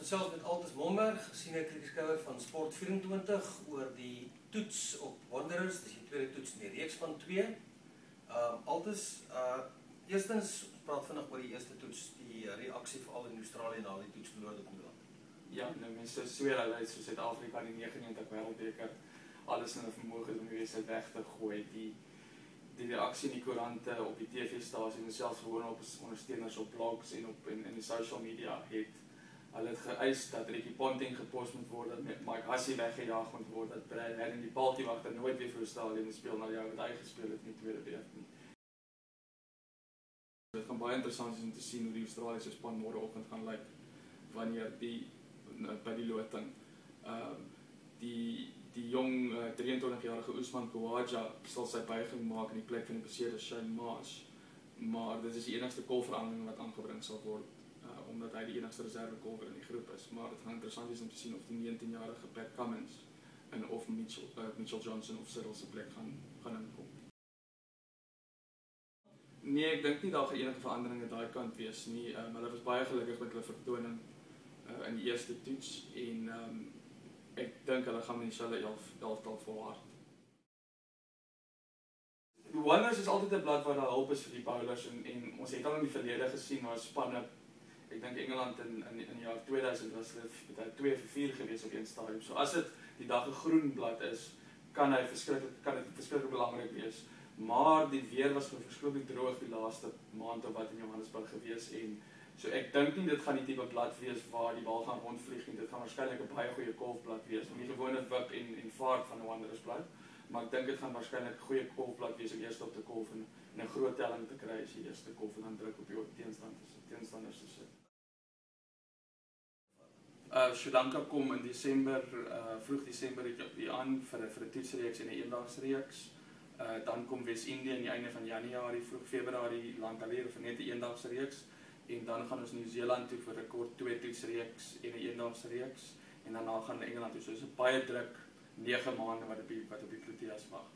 gesels met Altus Momberg, senior kritieskouer van Sport24 oor die toets op Wanderers. Dis die tweede toets in die reeks van 2. Altus, eerstens praat vinnig oor die eerste toets, die reaksie veral in Australië na die toets verloor op Engeland. Ja, nou mense sweer hulle uit so Suid-Afrika in die 99 wêreldbeker alles in hulle vermoë om die wedstryd weg te gooi. Die reaksie in die koerante, op die TV-stasie en selfs gewoon op ondersteuners op blogs en in die social media het hulle het geëis dat Ricky Ponting gepos moet word, dat Mike Hussey weggejaag moet word, dat Brad Haddin die Baltiewagter nooit weer vir Australië moet speel na die jaar wat hy gespeel het in die tweede beurt nie. Dit gaan baie interessant wees om te sien hoe die Australiese span môreoggend gaan lyk wanneer by die loting. Die jong 23-jarige Usman Khawaja sal sy buiging maak in die plek van die beseerde Shane Marsh, maar dit is die enigste kolverandering wat aangebring sal word, omdat hy die enigste reserve kolver in die groep is. Maar dit gaan interessant wees om te sien of die 19-jarige Pat Cummins en of Mitchell Johnson of Cyril se plek gaan inkom. Nee, ek dink nie daar gaan enige verandering aan daai kant wees nie. Hulle was baie gelukkig met hulle vertoning in die eerste toets en ek dink hulle gaan met dieselfde elftal volhard. Die Wanderers is altyd 'n blad waar daar hulp is vir die bowlers en ons het al in die verlede gesien waar spanne, ek dink Engeland in die jaar 2000 was dit 2-4 gewees op een stadium. So as dit die dag 'n groen blad is, kan dit verskriklik belangrik wees. Maar die weer was verskriklik droog die laaste maand of wat in Johannesburg gewees en so ek dink nie dit gaan die tipe blad wees waar die bal gaan rondvlieg nie. Dit gaan waarskynlik 'n baie goeie golfblad wees, nie gewone wip en vaart van 'n Wanderers blad, maar ek dink dit gaan waarskynlik 'n goeie golfblad wees om eers op te golf en 'n groot telling te kry as jy eers te golf en dan druk op jou teenstanders te sit. Sri Lanka kom in Desember, vroeg Desember hier aan vir 'n toetsreeks en 'n eendagsreeks. Dan kom Wes-Indië aan die einde van Januarie, vroeg Februarie land alweer vir net 'n eendagsreeks. En dan gaan ons Nieu-Seeland toe vir 'n kort 2 toetsreeks en 'n eendagsreeks en daarna gaan Engeland toe. So dis 'n baie druk 9 maande wat op die Proteas wag.